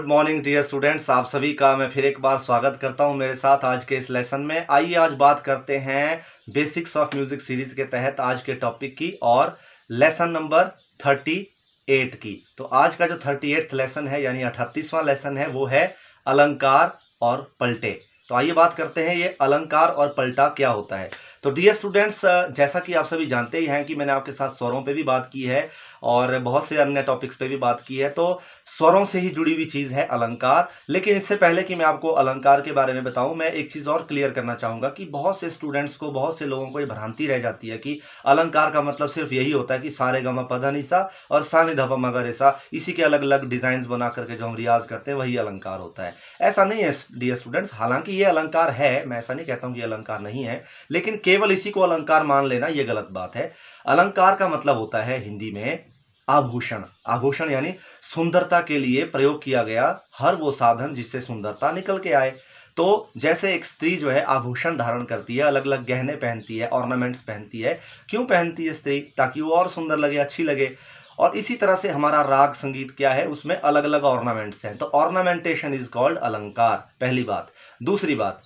Good morning dear students, आप सभी का मैं फिर एक बार स्वागत करता हूं मेरे साथ आज के इस लेसन में। आइए आज बात करते हैं बेसिक्स ऑफ म्यूजिक सीरीज के तहत आज के टॉपिक की और लेसन नंबर 38 की। तो आज का जो 38th लेसन है यानी 38वां लेसन है वो है अलंकार और पलटे। तो आइए बात करते हैं ये अलंकार और पलटा क्या होता है। तो डियर स्टूडेंट्स, जैसा कि आप सभी जानते ही हैं कि मैंने आपके साथ स्वरों पे भी बात की है और बहुत से अन्य टॉपिक्स पे भी बात की है। तो स्वरों से ही जुड़ी हुई चीज़ है अलंकार। लेकिन इससे पहले कि मैं आपको अलंकार के बारे में बताऊं, मैं एक चीज़ और क्लियर करना चाहूँगा कि बहुत से स्टूडेंट्स को, बहुत से लोगों को ये भ्रांति रह जाती है कि अलंकार का मतलब सिर्फ यही होता है कि सारे गा मा पा धा नी सा और सा नी धा पा मा गा रे सा, इसी के अलग अलग डिजाइन बना करके जो हम रियाज करते हैं वही अलंकार होता है। ऐसा नहीं है डियर स्टूडेंट्स, हालांकि ये अलंकार है, मैं ऐसा नहीं कहता हूँ कि अलंकार नहीं है, लेकिन केवल इसी को अलंकार मान लेना ये गलत बात है। अलंकार का मतलब होता है हिंदी में आभूषण। आभूषण यानी सुंदरता के लिए प्रयोग किया गया हर वो साधन जिससे सुंदरता निकल के आए। तो जैसे एक स्त्री जो है आभूषण धारण करती है, अलग अलग गहने पहनती है, ऑर्नामेंट्स पहनती है। क्यों पहनती है स्त्री? ताकि वो और सुंदर लगे, अच्छी लगे। और इसी तरह से हमारा राग संगीत क्या है, उसमें अलग अलग ऑर्नामेंट्स हैं। तो ऑर्नामेंटेशन इज कॉल्ड अलंकार, पहली बात। दूसरी बात,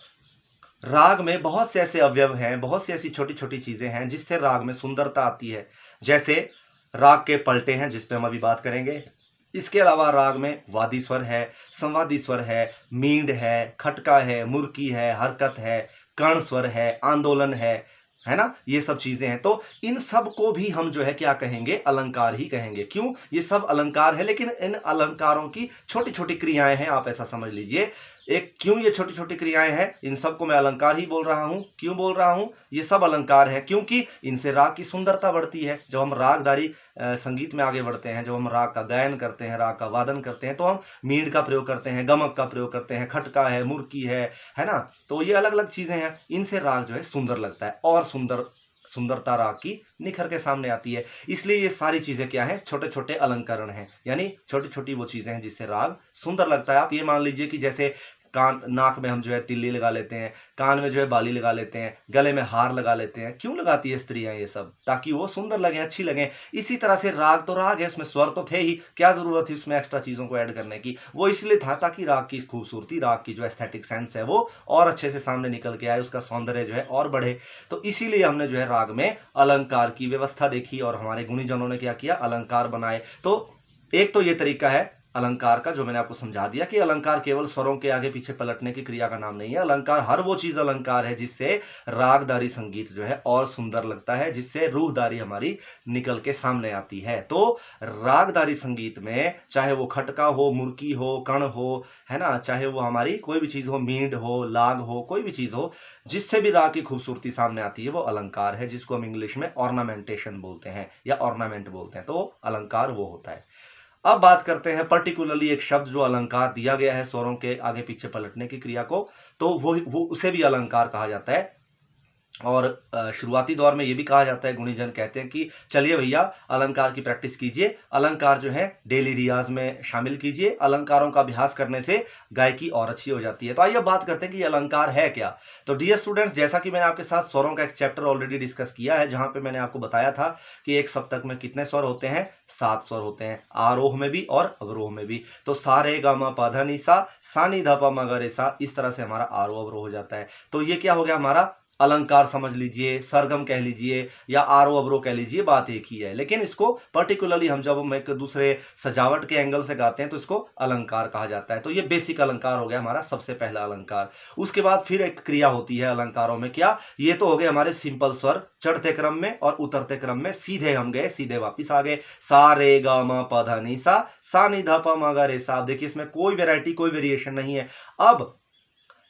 राग में बहुत से ऐसे अवयव हैं, बहुत सी ऐसी छोटी छोटी चीजें हैं जिससे राग में सुंदरता आती है। जैसे राग के पलटे हैं जिस पे हम अभी बात करेंगे। इसके अलावा राग में वादी स्वर है, संवादी स्वर है, मींड है, खटका है, मुर्की है, हरकत है, कर्ण स्वर है, आंदोलन है ना, ये सब चीजें हैं। तो इन सब को भी हम जो है क्या कहेंगे, अलंकार ही कहेंगे। क्यों? ये सब अलंकार है, लेकिन इन अलंकारों की छोटी छोटी क्रियाएं हैं, आप ऐसा समझ लीजिए। एक क्यों ये छोटी छोटी क्रियाएं हैं, इन सबको मैं अलंकार ही बोल रहा हूं। क्यों बोल रहा हूं? ये सब अलंकार है क्योंकि इनसे राग की सुंदरता बढ़ती है। जब हम रागदारी संगीत में आगे बढ़ते हैं, जब हम राग का गायन करते हैं, राग का वादन करते हैं, तो हम मींड का प्रयोग करते हैं, गमक का प्रयोग करते हैं, खटका है, मुर्की है ना। तो ये अलग अलग चीजें हैं, इनसे राग जो है सुंदर लगता है और सुंदरता राग की निखर के सामने आती है। इसलिए ये सारी चीजें क्या हैं, छोटे छोटे अलंकरण हैं, यानी छोटी छोटी वो चीजें हैं जिससे राग सुंदर लगता है। आप ये मान लीजिए कि जैसे कान, नाक में हम जो है तिल्ली लगा लेते हैं, कान में जो है बाली लगा लेते हैं, गले में हार लगा लेते हैं। क्यों लगाती है स्त्रियां ये सब? ताकि वो सुंदर लगे, अच्छी लगे। इसी तरह से राग तो राग है, उसमें स्वर तो थे ही, क्या जरूरत थी उसमें एक्स्ट्रा चीजों को ऐड करने की? वो इसलिए था ताकि राग की खूबसूरती, राग की जो एस्थेटिक सेंस है वो और अच्छे से सामने निकल के आए, उसका सौंदर्य जो है और बढ़े। तो इसीलिए हमने जो है राग में अलंकार की व्यवस्था देखी और हमारे गुणीजनों ने क्या किया, अलंकार बनाए। तो एक तो ये तरीका है अलंकार का जो मैंने आपको समझा दिया कि अलंकार केवल स्वरों के आगे पीछे पलटने की क्रिया का नाम नहीं है। अलंकार हर वो चीज अलंकार है जिससे रागदारी संगीत जो है और सुंदर लगता है, जिससे रूहदारी हमारी निकल के सामने आती है। तो रागदारी संगीत में चाहे वो खटका हो, मुर्की हो, कण हो, है ना, चाहे वो हमारी कोई भी चीज हो, मींड हो, लाग हो, कोई भी चीज हो, जिससे भी राग की खूबसूरती सामने आती है वो अलंकार है, जिसको हम इंग्लिश में ऑर्नामेंटेशन बोलते हैं या ऑर्नामेंट बोलते हैं। तो अलंकार वो होता है। अब बात करते हैं पर्टिकुलरली एक शब्द जो अलंकार दिया गया है स्वरों के आगे पीछे पलटने की क्रिया को, तो वो उसे भी अलंकार कहा जाता है। और शुरुआती दौर में ये भी कहा जाता है, गुणीजन कहते हैं कि चलिए भैया अलंकार की प्रैक्टिस कीजिए, अलंकार जो है डेली रियाज में शामिल कीजिए। अलंकारों का अभ्यास करने से गायकी और अच्छी हो जाती है। तो आइए बात करते हैं कि ये अलंकार है क्या। तो डियर स्टूडेंट्स, जैसा कि मैंने आपके साथ स्वरों का एक चैप्टर ऑलरेडी डिस्कस किया है, जहां पे मैंने आपको बताया था कि एक सप्तक में कितने स्वर होते हैं, 7 स्वर होते हैं, आरोह में भी और अवरोह में भी। तो सा रे गा मा पा धा नी सा नी धा पा मा गा रे सा, इस तरह से हमारा आरोह अवरोह हो जाता है। तो ये क्या हो गया, हमारा अलंकार समझ लीजिए, सरगम कह लीजिए या आरोह अवरोह कह लीजिए, बात एक ही है। लेकिन इसको पर्टिकुलरली हम जब एक दूसरे सजावट के एंगल से गाते हैं तो इसको अलंकार कहा जाता है। तो ये बेसिक अलंकार हो गया हमारा सबसे पहला अलंकार। उसके बाद फिर एक क्रिया होती है अलंकारों में, क्या? ये तो हो गए हमारे सिंपल स्वर चढ़ते क्रम में, और उतरते क्रम में सीधे हम गए, सीधे वापिस आ गए। सा रे गा मा पा धा नी सा नी धा पा मा गा रे सा। देखिए इसमें कोई वेराइटी, कोई वेरिएशन नहीं है। अब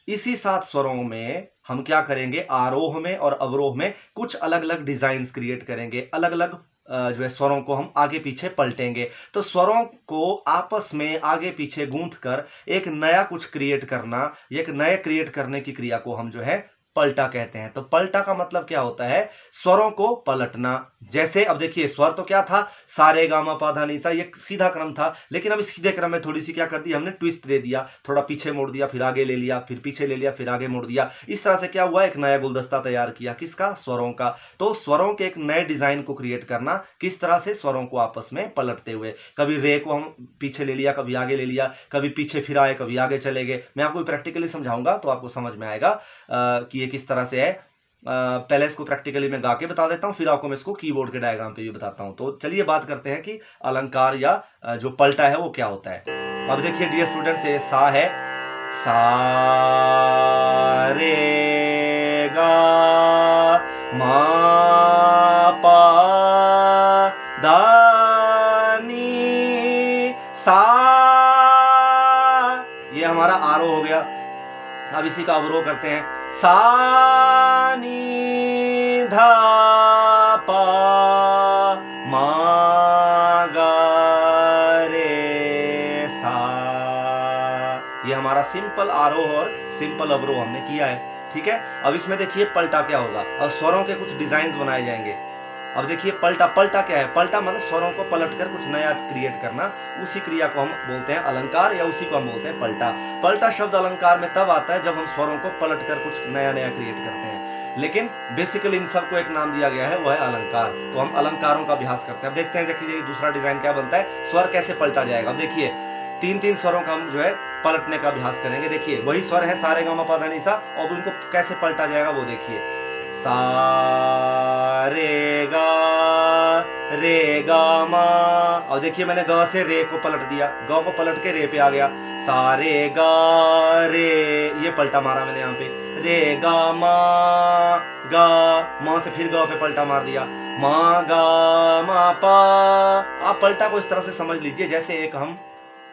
इसी 7 स्वरों में हम क्या करेंगे, आरोह में और अवरोह में कुछ अलग अलग डिजाइन्स क्रिएट करेंगे, अलग अलग जो है स्वरों को हम आगे पीछे पलटेंगे। तो स्वरों को आपस में आगे पीछे गूंथ कर एक नया कुछ क्रिएट करना, एक नए क्रिएट करने की क्रिया को हम जो है पलटा कहते हैं। तो पलटा का मतलब क्या होता है? स्वरों को पलटना। जैसे अब देखिए, स्वर तो क्या था? सा रे गा मा पा धा नी सा, ये सीधा क्रम था, लेकिन अब इस सीधे क्रम में थोड़ी सी क्या कर दी हमने? ट्विस्ट दे दिया, थोड़ा पीछे मोड़ दिया, फिर आगे ले लिया, फिर पीछे ले लिया, फिर आगे मोड़ दिया। इस तरह से क्या हुआ? एक नया गुलदस्ता तैयार किया। किसका? स्वरों का। तो स्वरों के एक नए डिजाइन को क्रिएट करना, किस तरह से? स्वरों को आपस में पलटते हुए। कभी रे को हम पीछे ले लिया, कभी आगे ले लिया, कभी पीछे फिर आए, कभी आगे चले गए। मैं आपको प्रैक्टिकली समझाऊंगा तो आपको समझ में आएगा कि ये किस तरह से है। पहले इसको प्रैक्टिकली मैं गा के बता देता हूं, फिर आपको मैं इसको कीबोर्ड के डायग्राम पे भी बताता हूं। तो चलिए बात करते हैं कि अलंकार या जो पलटा है वो क्या होता है। अब देखिए डियर स्टूडेंट्स, ये सा है, सा रे गा मा पा धा नी सा, ये हमारा आरोह हो गया। अब इसी का अवरोह करते हैं। सा नी धा पा मा गा रे सा, ये हमारा सिंपल आरोह और सिंपल अवरोह हमने किया है। ठीक है, अब इसमें देखिए पलटा क्या होगा। अब स्वरों के कुछ डिजाइन बनाए जाएंगे। अब देखिए पलटा, पलटा क्या है? पलटा मतलब स्वरों को पलटकर कुछ नया क्रिएट करना। उसी क्रिया को हम बोलते हैं अलंकार, या उसी को हम बोलते हैं पलटा। पलटा शब्द अलंकार में तब आता है जब हम स्वरों को पलटकर कुछ नया नया क्रिएट करते हैं, लेकिन बेसिकली इन सबको एक नाम दिया गया है, वो है अलंकार। तो हम अलंकारों का अभ्यास करते हैं। अब देखते हैं, देखिए दूसरा डिजाइन क्या बनता है, स्वर कैसे पलटा जाएगा। अब देखिए तीन तीन स्वरों का हम जो है पलटने का अभ्यास करेंगे। देखिए वही स्वर है सा रे गा मा पा धा नी सा, और उनको कैसे पलटा जाएगा वो देखिए। सा रे गा मा, और देखिए मैंने ग से रे को पलट दिया, ग को पलट के रे पे आ गया। सा रे गा रे, ये पलटा मारा मैंने यहाँ पे। रे गा मा से फिर ग पे पलटा मार दिया। मा गा मा पा। आप पलटा को इस तरह से समझ लीजिए जैसे एक हम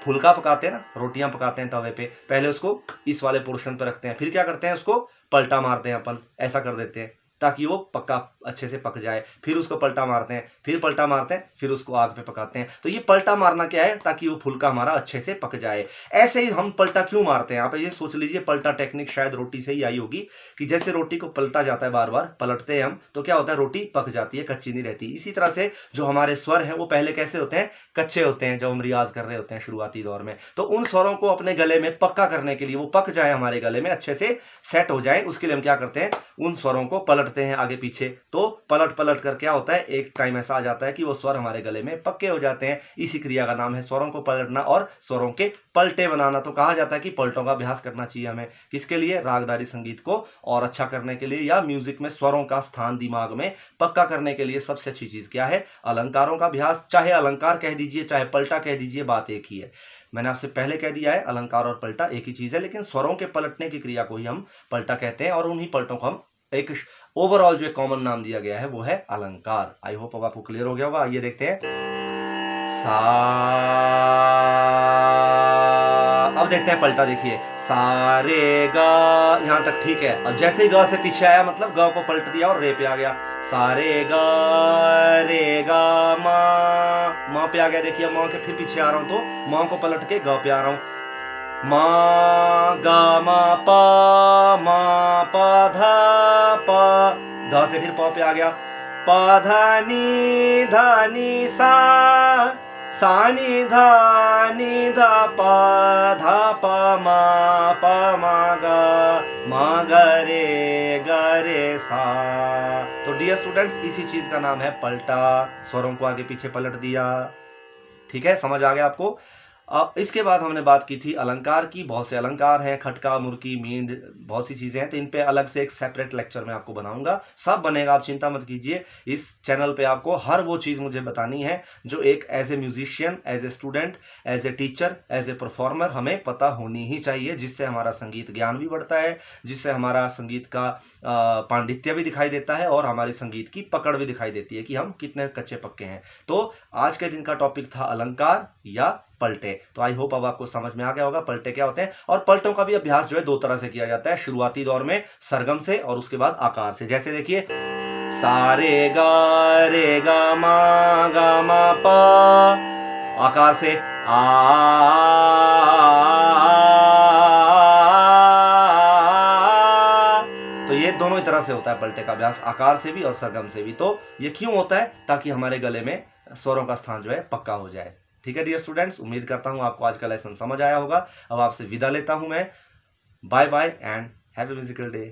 फुलका पकाते हैं ना, रोटियां पकाते हैं तवे पे, पहले उसको इस वाले पोर्शन पे रखते हैं, फिर क्या करते हैं उसको पलटा मारते हैं, अपन ऐसा कर देते हैं ताकि वो पक्का अच्छे से पक जाए। फिर उसको पलटा मारते हैं, फिर पलटा मारते हैं, फिर उसको आग पे पकाते हैं। तो ये पलटा मारना क्या है? ताकि वो फुलका हमारा अच्छे से पक जाए। ऐसे ही हम पलटा क्यों मारते हैं? आप ये सोच लीजिए, पलटा टेक्निक शायद रोटी से ही आई होगी कि जैसे रोटी को पलटा जाता है, बार बार पलटते हैं हम, तो क्या होता है? रोटी पक जाती है, कच्ची नहीं रहती। इसी तरह से जो हमारे स्वर हैं वो पहले कैसे होते हैं? कच्चे होते हैं, जब हम रियाज कर रहे होते हैं शुरुआती दौर में। तो उन स्वरों को अपने गले में पक्का करने के लिए, वो पक जाए हमारे गले में, अच्छे से सेट हो जाए, उसके लिए हम क्या करते हैं? उन स्वरों को पलटते हैं आगे पीछे। तो पलट पलट कर क्या होता है? एक टाइम ऐसा आ जाता है कि वो स्वर हमारे गले में पक्के हो जाते हैं। इसी क्रिया का नाम है स्वरों को पलटना और स्वरों के पलटे बनाना। तो कहा जाता है कि पलटों का अभ्यास करना चाहिए हमें। किसके लिए? रागदारी संगीत को और अच्छा करने के लिए, या म्यूजिक में स्वरों का स्थान दिमाग में पक्का करने के लिए सबसे अच्छी चीज क्या है? अलंकारों का अभ्यास। चाहे अलंकार कह दीजिए, चाहे पलटा कह दीजिए, बात एक ही है। मैंने आपसे पहले कह दिया है, अलंकार और पलटा एक ही चीज है, लेकिन स्वरों के पलटने की क्रिया को ही हम पलटा कहते हैं, और उन्हीं पलटों को हम एक ओवरऑल जो कॉमन नाम दिया गया है वो है अलंकार। आई होप अब आपको क्लियर हो गया होगा। आइए देखते हैं। सा, अब देखते हैं पलटा। देखिए सा रे गा, यहां तक ठीक है। अब जैसे ही गा से पीछे आया, मतलब गा को पलट दिया और रे पे आ गया। सा रे गा मा पे आ गया। देखिए माँ के फिर पीछे आ रहा हूं, तो माँ को पलट के गा पे आ रहा हूं। मा गा मा पा धा पा, धा से फिर पा पे आ गया। पा धा नी सा नी धा पा मा गा रे सा। तो डियर स्टूडेंट्स, इसी चीज का नाम है पलटा। स्वरों को आगे पीछे पलट दिया। ठीक है, समझ आ गया आपको? अब इसके बाद हमने बात की थी अलंकार की। बहुत से अलंकार हैं, खटका, मुर्की, मींड, बहुत सी चीजें हैं। तो इन पे अलग से एक सेपरेट लेक्चर मैं आपको बनाऊंगा, सब बनेगा, आप चिंता मत कीजिए। इस चैनल पे आपको हर वो चीज मुझे बतानी है जो एक as a musician, as a student, as a teacher, as a performer हमें पता होनी ही चाहिए, जिससे हमारा संगीत ज्ञान भी बढ़ता है, जिससे हमारा संगीत का पांडित्य भी दिखाई देता है, और हमारी संगीत की पकड़ भी दिखाई देती है कि हम कितने कच्चे पक्के हैं। तो आज के दिन का टॉपिक था अलंकार या पलटे। तो आई होप अब आपको समझ में आ गया होगा पलटे क्या होते हैं। और पलटों का भी अभ्यास जो है दो तरह से किया जाता है, शुरुआती दौर में सरगम से, और उसके बाद आकार से। जैसे देखिए सा रे गा मा पा, आकार से आ, तो ये से होता है पलटे का अभ्यास, आकार से भी और सरगम से भी। तो ये क्यों होता है? ताकि हमारे गले में स्वरों का स्थान जो है पक्का हो जाए। ठीक है डियर स्टूडेंट्स, उम्मीद करता हूं आपको आज का लेसन समझ आया होगा। अब आपसे विदा लेता हूं मैं। Bye bye and have a musical day.